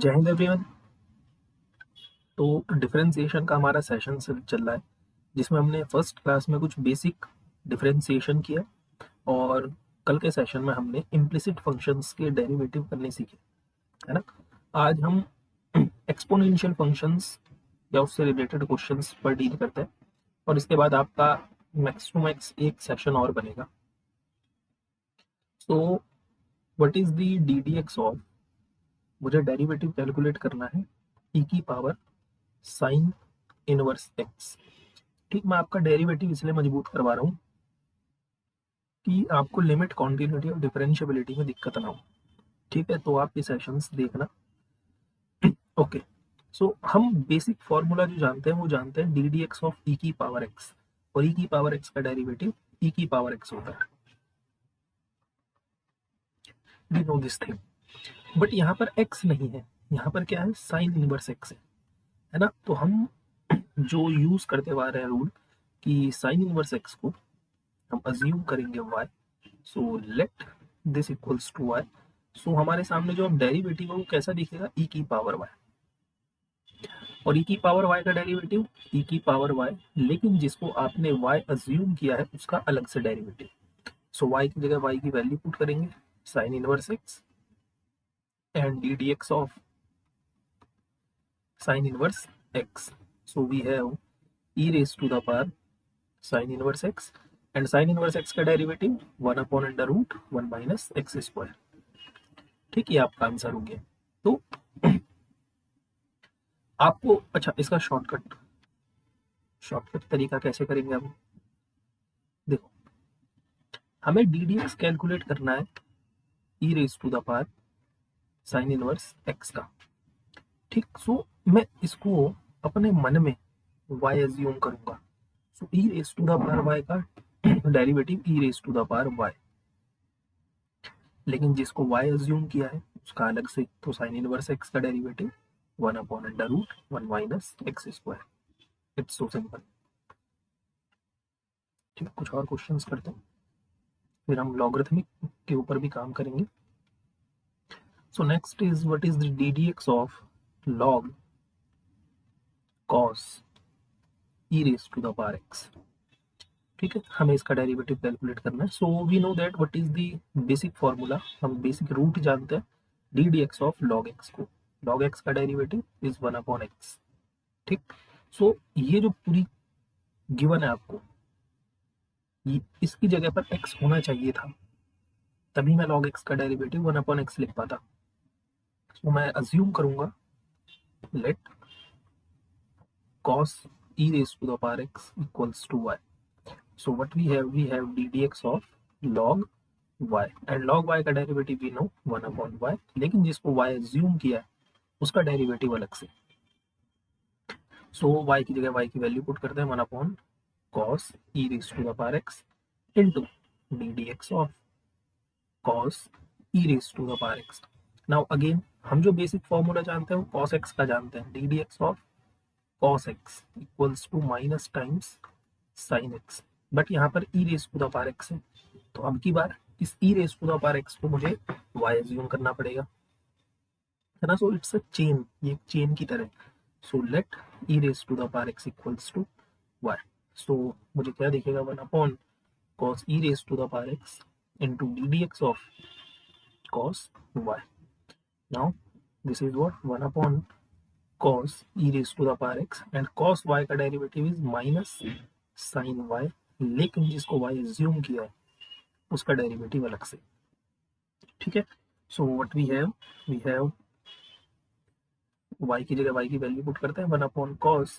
जय हिंद एवरीवन। तो डिफरेंशिएशन का हमारा सेशन चल रहा है जिसमें हमने फर्स्ट क्लास में कुछ बेसिक डिफरेंशिएशन किया और कल के सेशन में हमने इम्प्लिसिट फंक्शंस के डेरिवेटिव करने सीखे, है ना। आज हम एक्सपोनेंशियल फंक्शंस या उससे रिलेटेड क्वेश्चंस पर डील करते हैं और इसके बाद आपका मैक्स टू मैक्स एक सेशन और बनेगा। सो what is the D D x of, मुझे डेरिवेटिव कैलकुलेट करना है ई की पावर साइन इनवर्स एक्स। ठीक, मैं आपका डेरिवेटिव इसलिए मजबूत करवा रहा हूँ कि आपको लिमिट कॉन्टिन्यूटी और डिफरेंशियबिलिटी में दिक्कत ना हो। ठीक है, तो आप ये सेशंस देखना। ओके, सो हम बेसिक फॉर्मूला जो जानते हैं वो जानते हैं D D x of E की पावर एक्स, और ई की पावर एक्स का डेरिवेटिव ई की पावर एक्स होता है। We know this thing, but यहाँ पर एक्स नहीं है, यहाँ पर क्या है, साइन इनवर्स एक्स है ना। तो हम जो यूज करते हुए आ रहे हैं रूल कि साइन इनवर्स एक्स को हम अज्यूम करेंगे y, so let this equals to y। So हमारे सामने जो अब डेरिवेटिव है वो कैसा दिखेगा, e की पावर y, और e की पावर y का डेरिवेटिव e की पावर y, लेकिन जिसको आपने y अज्यूम किया है उसका अलग से डेरिवेटिव। सो y की जगह y की वैल्यू पुट करेंगे sine inverse x and D D x of sine inverse x। So we have e raise to the power sine inverse x and sine inverse x का derivative 1 upon under root 1 minus X square. ठीक, ये आपका answer हो गया। तो आपको अच्छा, इसका शॉर्टकट तरीका कैसे करेंगे हम, देखो, हमें डी डी एक्स कैलकुलेट करना है e raise to the power sine inverse x का। ठीक, सो मैं इसको अपने मन में y एज्यूम करूंगा। So e raise to the power y का derivative e raise to the power y, लेकिन जिसको y एज्यूम किया है उसका अलग से, तो साइन इनवर्स एक्स का derivative 1 upon under root 1 minus X square. It's so simple. ठीक, कुछ और क्वेश्चंस करते हैं, फिर हम लॉगरिथमिक के ऊपर भी काम करेंगे। So next is what is the D D x of log cos E raise to the power X. ठीक है, हमें इसका डेरिवेटिव कैलकुलेट करना है। So we know that what is the basic formula, हम बेसिक रूट जानते हैं D D x of log X को। लॉग एक्स का डेरिवेटिव इज 1 अपॉन एक्स। ठीक, सो ये जो पूरी गिवन है आपको, इसकी जगह पर एक्स होना चाहिए था, तभी मैं log x का डेरिवेटिव 1 अपॉन एक्स लिख पाता। तो मैं अज्यूम करूंगा late cos e raised to the power x equals to y. So what we have ddx of log y, and log y का डेरिवेटिव भी नो 1 अपॉन y, लेकिन जिसको y अज्यूम किया है उसका डेरिवेटिव अलग से। सो y की जगह y की वैल्यू पुट करते हैं 1 upon cos e raised to the power x into ddx of cos e raised to the power x। Now again हम जो बेसिक फॉर्मूला जानते हैं वो cos x का जानते हैं, D D x of cos x equals to minus times sin x, but यहाँ पर e raise to the power x है, तो अब की बार इस e raise to the power x को मुझे y एज्यूम करना पड़ेगा, है ना। सो इट्स अ चेन, ये चेन की तरह। So let e raise to the power x equals to y। So मुझे क्या दिखेगा, 1 upon cos e raise to the power x into ddx of cos y। Now this is what 1 upon cos e raised to the power x, and cos y का derivative is minus sin y, लेकिन जिसको y assume किया है उसका derivative अलग से। ठीक है, so what we have y की जगह y की वैल्यू पुट करते हैं 1 upon cos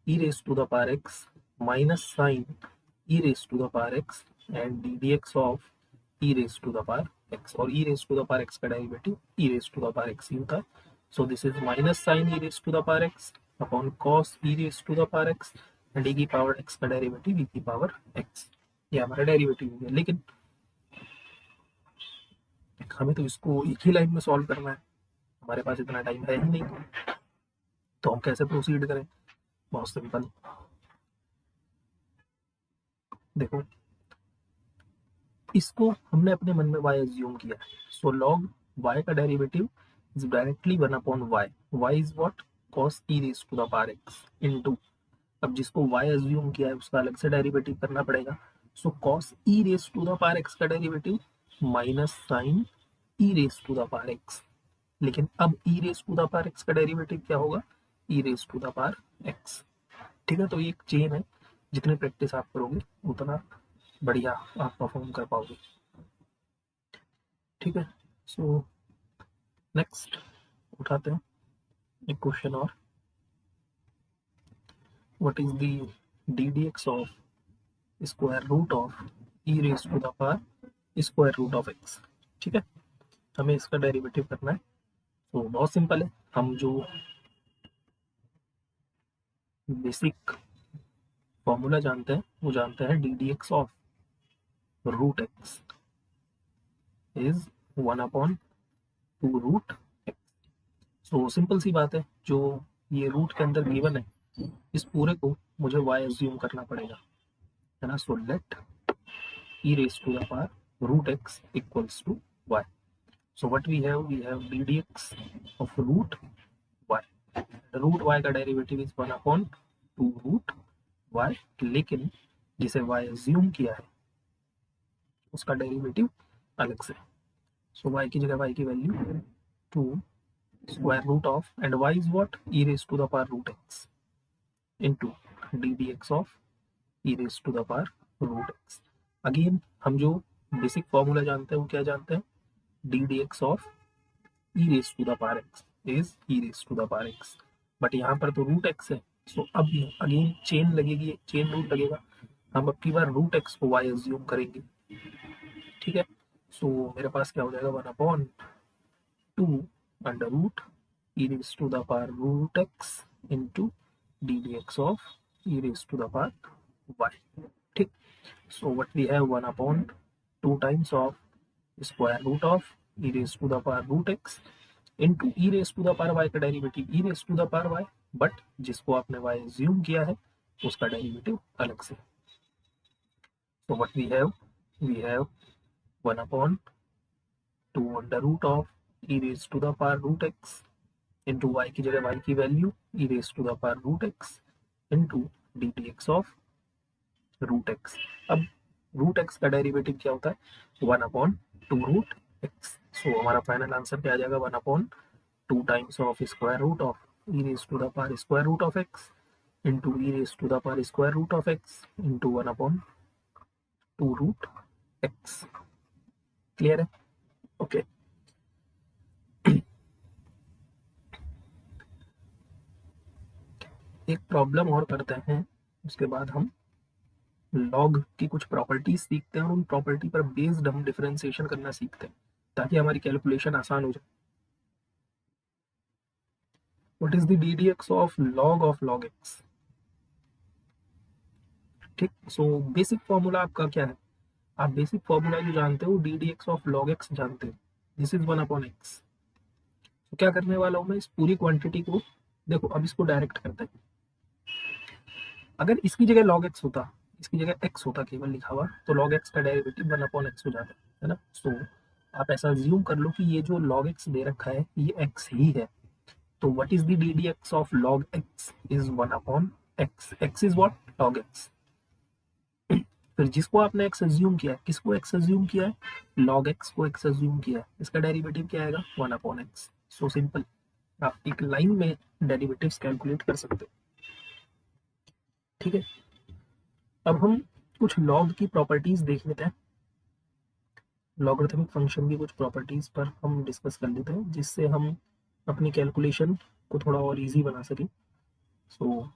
e raised to the power x minus sin e raised to the power x and ddx of e raised to the power x, और e raised to the power x का derivative e raised to the power x ही होता है। सो this is minus sin e raised to the power x upon cos e raised to the power x and e की power x का derivative e की power x। ये हमारा derivative हो गया, लेकिन हमें तो इसको एक ही लाइन में सॉल्व करना है, हमारे पास इतना टाइम है ही नहीं, तो हम कैसे प्रोसीड करें। बहुत सिंपल, देखो इसको हमने अपने मन में y एज्यूम किया है, सो log y का derivative is directly 1/y. y is what? cos e raised to the power x into, अब जिसको y अज्यूम किया है उसका अलग से डेरिवेटिव करना पड़ेगा. So cos e raised to the power x का derivative minus sine e raised to the power x. लेकिन अब e raised to the power x का डेरिवेटिव क्या होगा? e raised to the power x. ठीक है, तो ये एक चेन है, जितनी प्रैक्टिस आप करोगे उतना बढ़िया आप परफॉर्म कर पाओगे. ठीक है, सो नेक्स्ट उठाते हैं एक क्वेश्चन और. What is the D D x of square root of E raise to the power square root of X. ठीक है, हमें इसका डेरिवेटिव करना है. तो बहुत सिंपल है, हम जो बेसिक फॉर्मूला जानते हैं वो जानते हैं D D x of root x is 1/2 root x. So simple सी बात है, जो ये रूट के अंदर गिवन है इस पूरे को मुझे y अज्यूम करना पड़ेगा, है ना. सो let e raised to the power root x equals to y. So what we have d dx of root y. Root y का डेरिवेटिव इज 1/2 रूट y, लेकिन जिसे y अज्यूम किया है उसका डेरिवेटिव अलग से. सो y की जगह y की value 2 square root of, and y is what? e raised to the power root x into d dx of e raised to the power root x. Again हम जो बेसिक फॉर्मूला जानते हैं वो क्या जानते हैं? D D x of E raise to the power X is E raise to the power X. But यहाँ पर तो रूट एक्स है. सो अब अगेन चेन लगेगी, चेन रूट लगेगा. हम अब की बार रूट एक्स को वाई अज्यूम करेंगे. ठीक है, सो मेरे पास क्या हो जाएगा? 1/2 under root E raise to the power root X into D D x of E raise to the power Y. ठीक, so what we have 1/2 times of square root of e raised to the power root x into e raised to the power y का derivative e raised to the power y, but जिसको आपने y assume किया है उसका derivative अलग से. so what we have 1/2 under root of e raised to the power root x into y की जगह y की value e raised to the power root x into dx of root X. अब root X का derivative क्या होता है? 1/2 root x. सो हमारा final answer क्या आ जाएगा? 1/2 times of square root of E raise to the power square root of X into E raise to the power square root of X into 1/2 root X. Clear है? Okay. एक problem और करते हैं, उसके बाद हम लॉग की कुछ प्रॉपर्टीज सीखते हैं और उन प्रॉपर्टी पर बेस्ड हम डिफरेंशिएशन करना सीखते हैं ताकि हमारी कैलकुलेशन आसान हो जाए. What is the D D x of log x? ठीक, सो बेसिक फॉर्मूला आपका क्या है? आप बेसिक फॉर्मूला जो जानते हो D D x of log x जानते हो. This is 1/x. तो क्या करने वाला हूं मैं? इस पूरी क्वांटिटी को, देखो अब इसको डायरेक्ट करते हैं. अगर इसकी जगह log x होता, इसकी जगह x होता केवल लिखा हुआ, तो log x का डेरिवेटिव 1/x हो जाता है ना. सो आप ऐसा अज्यूम कर लो कि ये जो log x दे रखा है ये x ही है. तो what is the D D x of log x is 1/x. x is what? log x. फिर जिसको आपने x अज्यूम किया है, किसको x अज्यूम किया है? log x को x अज्यूम किया है, इसका डेरिवेटिव क्या आएगा? 1/x. सो सिंपल, आप एक लाइन में डेरिवेटिव्स कैलकुलेट कर सकते हो. ठीक है, अब हम कुछ लॉग की प्रॉपर्टीज देख लेते हैं. लॉगरिथमिक फंक्शन की कुछ प्रॉपर्टीज पर हम डिस्कस कर लेते हैं जिससे हम अपनी कैलकुलेशन को थोड़ा और इजी बना सकें. सो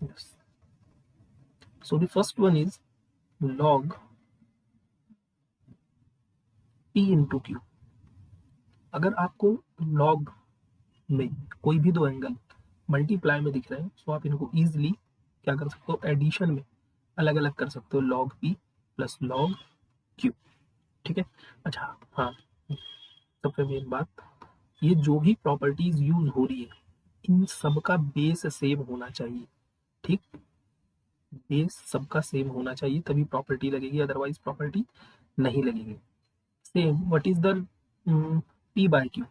yes. So the first one is log p into q. अगर आपको log में कोई भी दो एंगल मल्टीप्लाई में दिख रहे हैं तो आप इनको इजीली क्या कर सकते हो? एडिशन में अलग अलग कर सकते हो, log p plus log q. ठीक है, अच्छा हाँ, सबसे मेन बात, ये जो भी प्रॉपर्टीज यूज हो रही है इन सब का बेस सेम होना चाहिए. ठीक, बेस सबका सेम होना चाहिए तभी प्रॉपर्टी लगेगी, अदरवाइज प्रॉपर्टी नहीं लगेगी। Same what is the P by Q,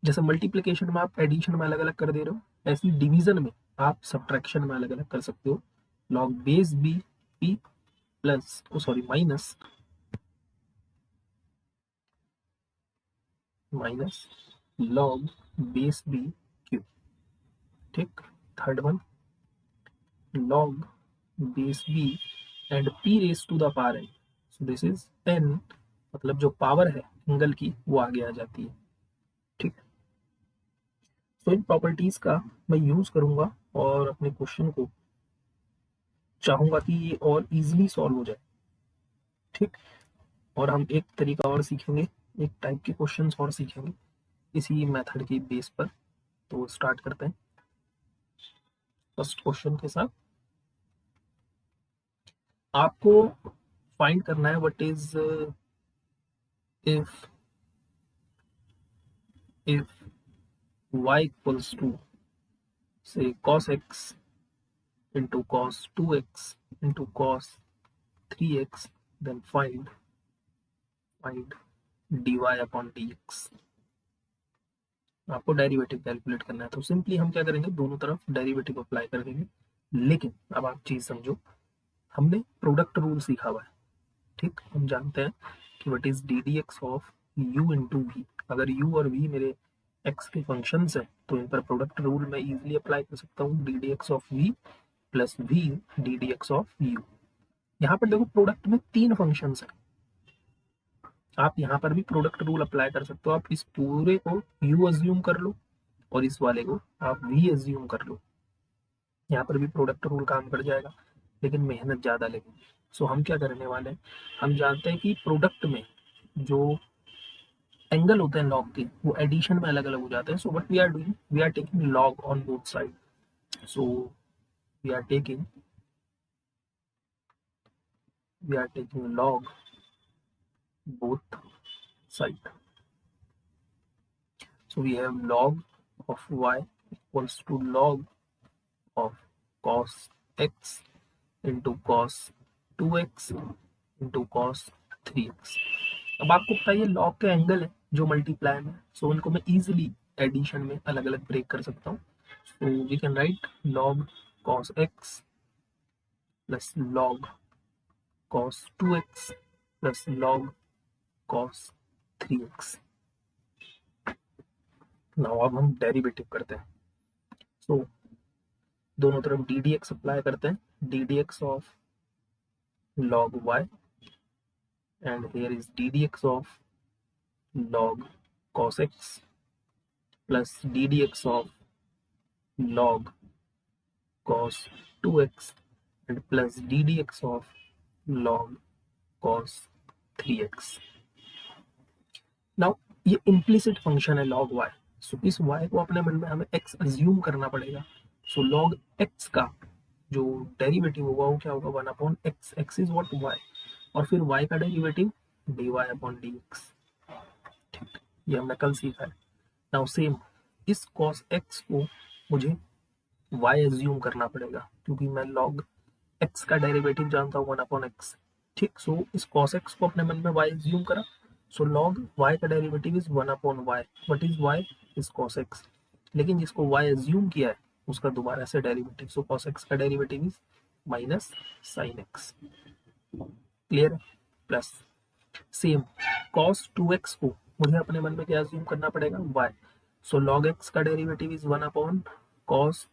जैसे मल्टीप्लिकेशन में आप एडिशन में अलग अलग कर दे रहे हो, ऐसी डिवीजन में आप सब्ट्रैक्शन में अलग अलग कर सकते हो। Log base b p plus minus log base b q. ठीक, third one log base b and p raised to the power n, so this is n, मतलब जो पावर है एंगल की वो आगे आ जाती है। ठीक, तो इन प्रॉपर्टीज का मैं यूज करूंगा और अपने क्वेश्चन को चाहूंगा कि ये और इजीली सॉल्व हो जाए। ठीक, और हम एक तरीका और सीखेंगे, एक टाइप के क्वेश्चंस और सीखेंगे इसी मेथड के बेस पर। तो स्टार्ट करते हैं फर्स्ट क्वेश्चन के साथ। आपको फाइंड करना है what is if y equals to say cos x into cos 2x into cos 3x, then find dy upon dx। आपको डेरिवेटिव कैलकुलेट करना है, तो सिंपली हम क्या करेंगे, दोनों तरफ डेरिवेटिव अप्लाई कर देंगे। लेकिन अब आप चीज समझो, हमने प्रोडक्ट रूल सीखा हुआ है। ठीक, हम जानते हैं कि what is D D x of u into V. अगर u और v मेरे x के फंक्शंस हैं तो इन पर प्रोडक्ट रूल मैं इजीली अप्लाई कर सकता हूँ, D D x of v plus v D D x of u। यहाँ पर देखो प्रोडक्ट में तीन फंक्शंस हैं, आप यहाँ पर भी प्रोडक्ट रूल अप्लाई कर सकते हो। आप इस पूरे को u अज्यूम कर लो और इस वाले को आप v अज्यूम कर लो, यहाँ पर भी प्रोडक्ट रूल काम कर जाएगा, लेकिन मेहनत ज़्यादा लगेगी। सो हम क्या करने वाले हैं, हम जानते हैं कि प्रोडक्ट में जो एंगल होते हैं लॉग के वो एडिशन में अलग अलग हो जाते हैं। So what we are doing, we are taking log on both side. So we are taking log both side। So we have log of y equals to log of cos x into cos 2x into cos 3x। अब आपको पता है ये log के angle है जो multiply में, सो इनको मैं इजीली एडिशन में अलग अलग ब्रेक कर सकता हूँ। So we can write log cos x plus log cos 2x plus log cos 3x। Now अब हम डेरिवेटिव करते हैं। सो दोनों तरफ डी डी एक्स अप्लाई करते हैं, D D x of log y and here is D D x of log cos x plus D D x of log cos 2x and plus D D x of log cos 3x। Now ये implicit function है log y, सो इस y को अपने मन में हमें x assume करना पड़ेगा। सो log x का जो डेरिवेटिव होगा वो क्या होगा, 1 upon x, x is what y, और फिर y का डेरिवेटिव dy अपॉन dx। ठीक, ये हमने कल सीखा है। नाउ सेम इस cos x को मुझे y अज्यूम करना पड़ेगा क्योंकि मैं log x का डेरिवेटिव जानता हूँ 1 अपॉन x। ठीक, सो इस cos x को अपने मन में y अज्यूम करा, सो log y का derivative is 1 upon y, what is y is cos x, लेकिन जिसको y अज्यूम किया है उसका दोबारा से डेरिवेटिव, सो cos x का derivative is minus sin x। Clear है, प्लस सेम cos 2x को मुझे अपने मन में क्या अज्यूम करना पड़ेगा, y, सो log x का derivative is 1 upon cos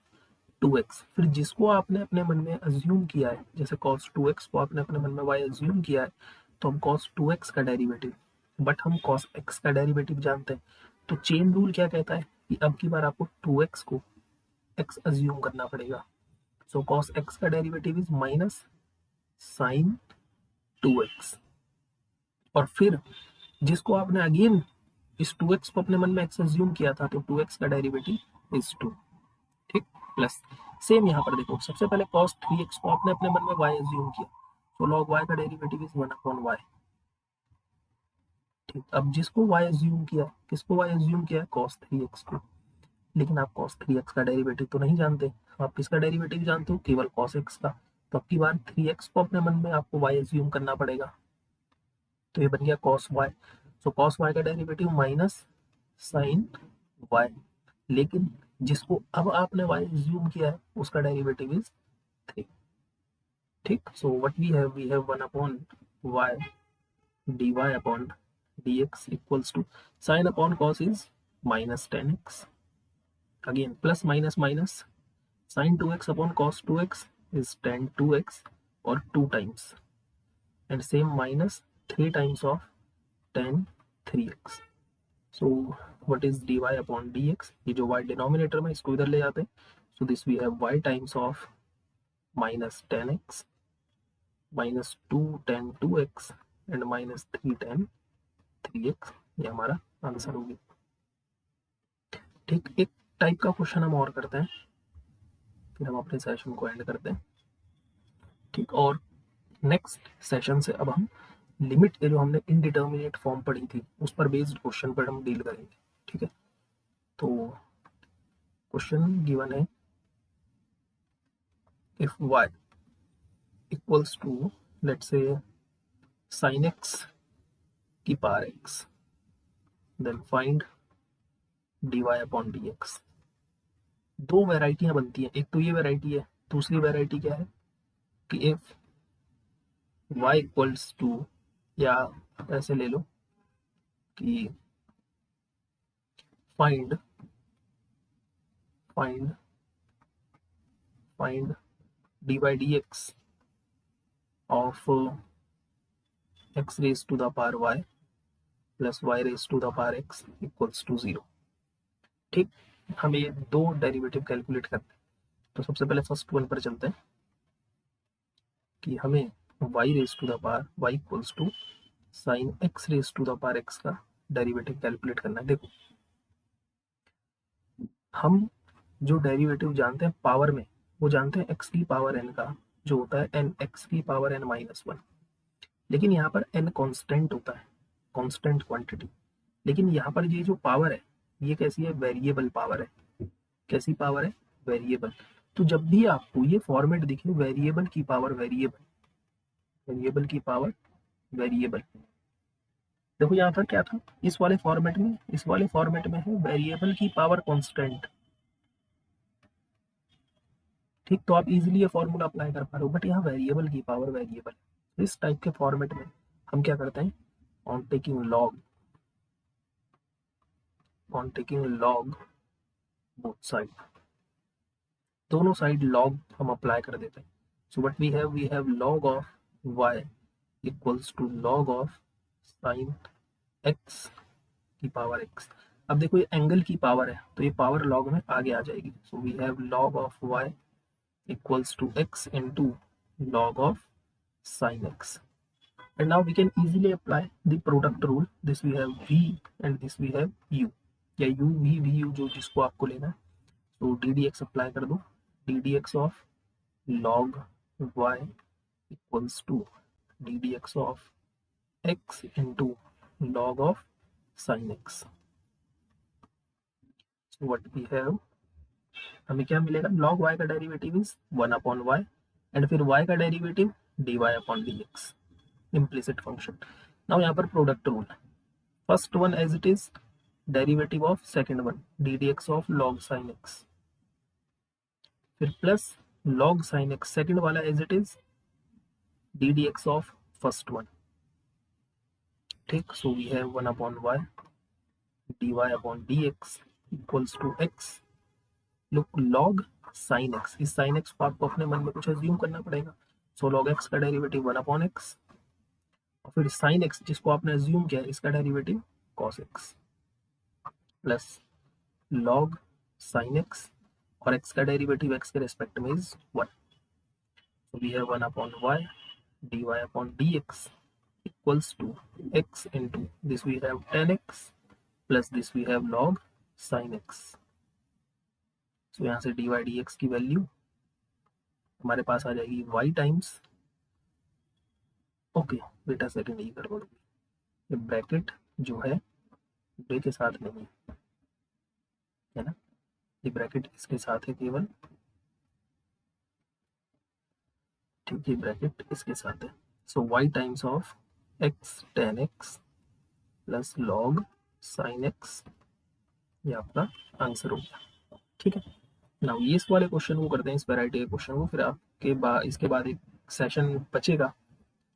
2x। फिर जिसको आपने अपने मन में अज्यूम किया है, जैसे cos 2x को आपने अपने मन में y अज्यूम किया है, तो हम cos 2x का डेरिवेटिव, बट हम cos x का डेरिवेटिव जानते हैं, तो चेन रूल क्या कहता है कि अब की बार आपको 2x को x अज्यूम करना पड़ेगा। सो cos x का derivative is minus sin 2x, और फिर जिसको आपने अगेन इस 2x को अपने मन में x अज्यूम किया था, तो 2x का डेरिवेटिव इज 2। ठीक, प्लस सेम यहाँ पर देखो, सबसे पहले cos 3x को आपने अपने मन में y अज्यूम किया, तो log y का डेरिवेटिव इज 1 अपॉन y। ठीक, अब जिसको y अज्यूम किया, किसको y अज्यूम किया, cos 3x को, लेकिन आप cos 3x का डेरिवेटिव तो नहीं जानते, आप किसका डेरिवेटिव जानते हो, केवल cos x का। तो अब की बार 3x को अपने मन में आपको y एज्यूम करना पड़ेगा, तो ये बन गया cos y। सो cos y का डेरिवेटिव माइनस साइन y, लेकिन जिसको अब आपने y एज्यूम किया है उसका डेरिवेटिव इज 3। ठीक, so what we have 1 upon y dy upon dx equals to sine upon cos is minus 10x, again plus minus minus, sine 2x upon cos 2x is tan 2x और 2 times, and same minus 3 times of tan 3x। So what is dy upon dx, ये जो y denominator में इसको इधर ले जाते हैं, so this we have y times of minus 10x minus 2 tan 2x and minus 3 tan 3x, ये हमारा आंसर होगी। ठीक, एक टाइप का क्वेश्चन हम और करते हैं, फिर हम अपने सेशन को एंड करते हैं। ठीक, और नेक्स्ट सेशन से अब हम लिमिट के जो हमने इनडिटर्मिनेट फॉर्म पढ़ी थी उस पर बेस्ड क्वेश्चन पर हम डील करेंगे। ठीक है, तो क्वेश्चन गिवन है, if y equals to let's say sin x की power x, then find dy upon dx। दो वेराइटियां बनती हैं, एक तो ये वेराइटी है, दूसरी वेराइटी क्या है कि इफ y इक्वल्स टू, या ऐसे ले लो कि find find find dy dx of x raise to the power y plus y raise to the power x equals to 0। ठीक, हम ये दो डेरिवेटिव कैलकुलेट करते हैं, तो सबसे पहले फर्स्ट वन पर चलते हैं कि हमें y raise to the power y equals to sine x raise to the power x का डेरिवेटिव कैलकुलेट करना है। देखो, हम जो डेरिवेटिव जानते हैं पावर में, वो जानते हैं x की पावर n का, जो होता है n x की पावर n माइनस 1, लेकिन यहाँ पर n कांस्टेंट होता है, कांस्टेंट क्वांटिटी। लेकिन यहाँ पर ये जो पावर है ये कैसी है, वेरिएबल पावर है। कैसी पावर है, वेरिएबल। तो जब भी आपको ये फॉर्मेट दिखे, वेरिएबल की पावर वेरिएबल, वेरिएबल की पावर वेरिएबल, देखो यहाँ पर क्या था, इस वाले फॉर्मेट में, इस वाले फॉर्मेट में है वेरिएबल की पावर कांस्टेंट। ठीक, तो आप इजीली ये फॉर्मूला अप्लाई कर पा रहे हो, बट यहाँ वेरिएबल की पावर वेरिएबल। इस टाइप के फॉर्मेट में हम क्या करते हैं, on taking log, on taking log both side, दोनों साइड लॉग हम अप्लाई कर देते हैं। So what we have log of y equals to log of sine x की पावर x। अब देखो ये एंगल की पावर है, तो ये पावर लॉग में आगे आ जाएगी। So we have log of y equals to x into log of sin x, and now we can easily apply the product rule. This we have v and this we have u, या u v u जो जिसको आपको लेना है, तो D D x apply कर दो, D D x of log y equals to D D x of x into log of sin x। so what we have, हमें क्या मिलेगा, log y का derivative is 1 upon y, and फिर y का derivative dy upon dx, implicit function. Now यहाँ पर product rule, first one as it is derivative of second one d D x of log sine x, फिर plus log sine x second वाला as it is D D x of first one. ठीक, so we have 1 upon y dy upon dx equals to x, look log sine x, इस sine x को आपको अपने मन में कुछ assume करना पड़ेगा। सो लॉग एक्स का डेरिवेटिव 1 अपॉन एक्स, और फिर साइन एक्स जिसको आपने अज्यूम किया इसका derivative cos x, plus log sine x, और एक्स का डेरिवेटिव एक्स के रेस्पेक्ट में is 1। So we have 1 upon y d y upon d x equals to x into this we have 10x plus this we have log sine x. So यहाँ से d y d x की value हमारे पास आ जाएगी y times, okay बेटा second ये कर बोलोगे, ये ब्रैकेट जो है डे के साथ नहीं है ना, ये ब्रैकेट इसके साथ है केवल, ठीक है, ब्रैकेट इसके साथ है। सो y times of x tan x plus log sin x, ये आपका आंसर हो गया। ठीक है, नाउ ये इस वाले क्वेश्चन को करते हैं, इस वैरायटी के क्वेश्चन को, फिर आपके बाद इसके बाद एक सेशन बचेगा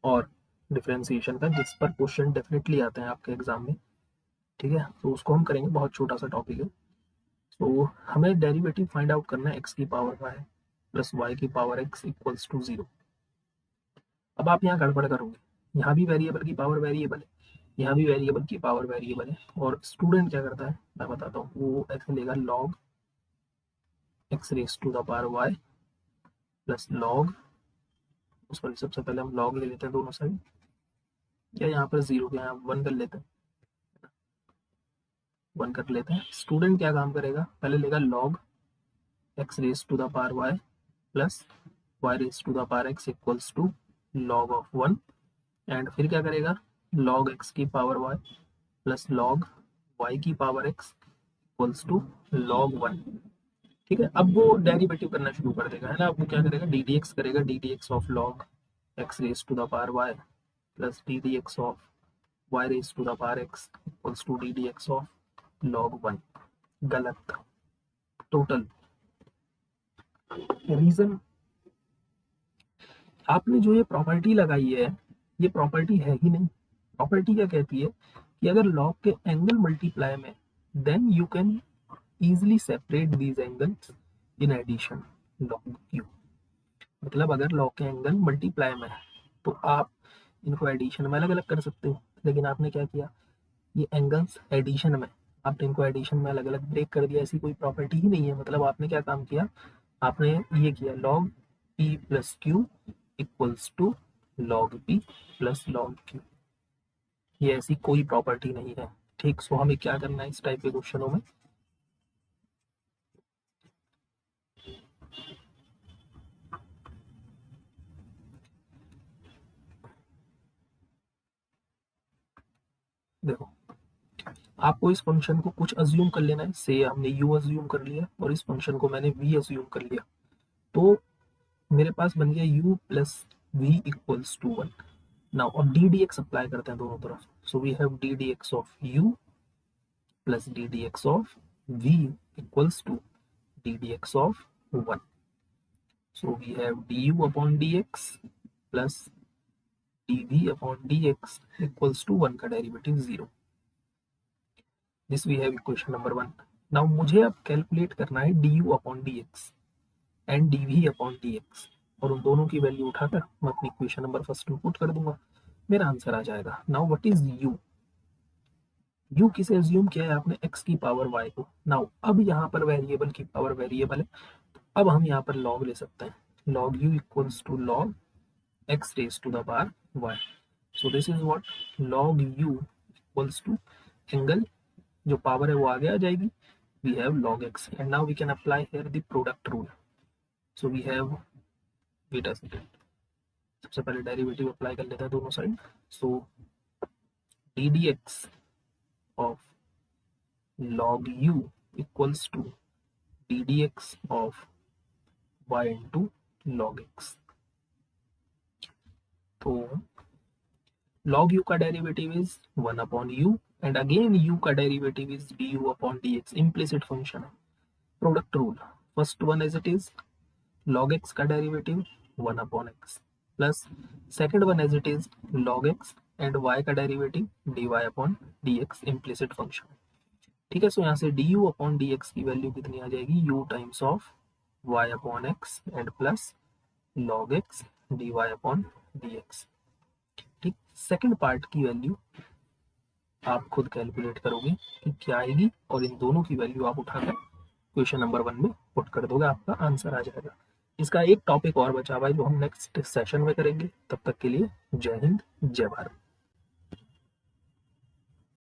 और डिफरेंशिएशन का, जिस पर क्वेश्चन डेफिनेटली आते हैं आपके एग्जाम में। ठीक है, तो उसको हम करेंगे, बहुत छोटा सा टॉपिक है। तो हमें डेरिवेटिव फाइंड आउट करना है एक्स की पावर वाई प्लस वाई की पावर एक्स इक्वल्स टू 0। अब आप यहाँ गड़बड़ करोगे, यहाँ भी वेरिएबल की पावर वेरिएबल है, यहाँ भी वेरिएबल की पावर वेरिएबल है, और स्टूडेंट क्या करता है मैं बताता हूँ, वो ऐसे लेगा log x raise to the power y plus log, उस पर सबसे पहले हम लॉग ले लेते हैं दोनों साइड, या यहाँ पर 0 के यहाँ 1 कर लेते हैं, 1 कर लेते हैं। स्टूडेंट क्या काम करेगा, पहले लेगा log x raise to the power y plus y raise to the power x equals to log of 1, and फिर क्या करेगा, लॉग एक्स की power y plus log y की power x equals to log 1। ठीक है, अब वो derivative करना शुरू कर देगा, है ना। अब वो क्या करेगा, डी डी एक्स करेगा, d D x of log x raise to the power y plus d D x of y raise to the power x equals to d D x of log 1। गलत। Total reason, आपने जो ये property लगाई है, ये property है ही नहीं। Property क्या कहती है कि अगर लॉग के एंगल मल्टीप्लाई में, then you can easily separate these angles in addition log q। मतलब अगर log के एंगल मल्टीप्लाई में है तो आप इनको एडिशन में अलग अलग कर सकते हो, लेकिन आपने क्या किया, ये एंगल्स एडिशन में, आपने इनको एडिशन में अलग अलग ब्रेक कर दिया, ऐसी कोई प्रॉपर्टी ही नहीं है। मतलब आपने क्या काम किया, आपने ये किया log p plus q equals to log p plus log q, ये ऐसी कोई प्रॉपर्टी नहीं है। ठीक, सो हमें क्या करना है इस टाइप के क्वेश्चनों में, देखो आपको इस फंक्शन को कुछ अज्यूम कर लेना है, से हमने u अज्यूम कर लिया और इस फंक्शन को मैंने v अज्यूम कर लिया, तो मेरे पास बन गया u plus v equals to 1। Now अब डी डी एक्स अप्लाई करते हैं दोनों तरफ, so we have d D x of u plus d D x of v equals to d D x of 1। So we have du upon dx plus dv upon dx equals to 1 का derivative 0। This we have equation number 1। Now मुझे अब calculate करना है du upon dx and dv upon dx, और उन दोनों की value उठाकर मैं अपनी इक्वेशन नंबर फर्स्ट में पुट कर दूंगा, मेरा आंसर आ जाएगा। नाउ व्हाट इज u किसे अज्यूम किया है आपने, x की पावर y को। नाउ अब यहाँ पर वेरिएबल की पावर वेरिएबल है, तो अब हम यहाँ पर लॉग ले सकते हैं, log u equals to log x raise to the power y। So this is what, log u equals to angle, जो पावर है वो आगे आ जाएगी, we have log x, and now we can apply here the product rule. So we have, wait a second, सबसे पहले derivative apply कर लेते हैं दोनों side. So d D x of log u equals to d D x of y into log x। तो log u का derivative is 1 upon u, and again u का derivative is du upon dx, implicit function है, product rule. First one as it is, log x का derivative 1 upon x plus second one as it is log x and y का derivative dy upon dx, implicit function. ठीक है, so यहाँ से du upon dx की value कितनी आ जाएगी, u times of y upon x and plus log x dy upon dx। ठीक, second part की वैल्यू आप खुद कैलकुलेट करोगे कि क्या आएगी, और इन दोनों की वैल्यू आप उठाकर क्वेश्चन नंबर 1 में पुट कर दोगे, आपका आंसर आ जाएगा। इसका एक टॉपिक और बचा हुआ है जो हम नेक्स्ट सेशन में करेंगे, तब तक के लिए जय हिंद जय भारत।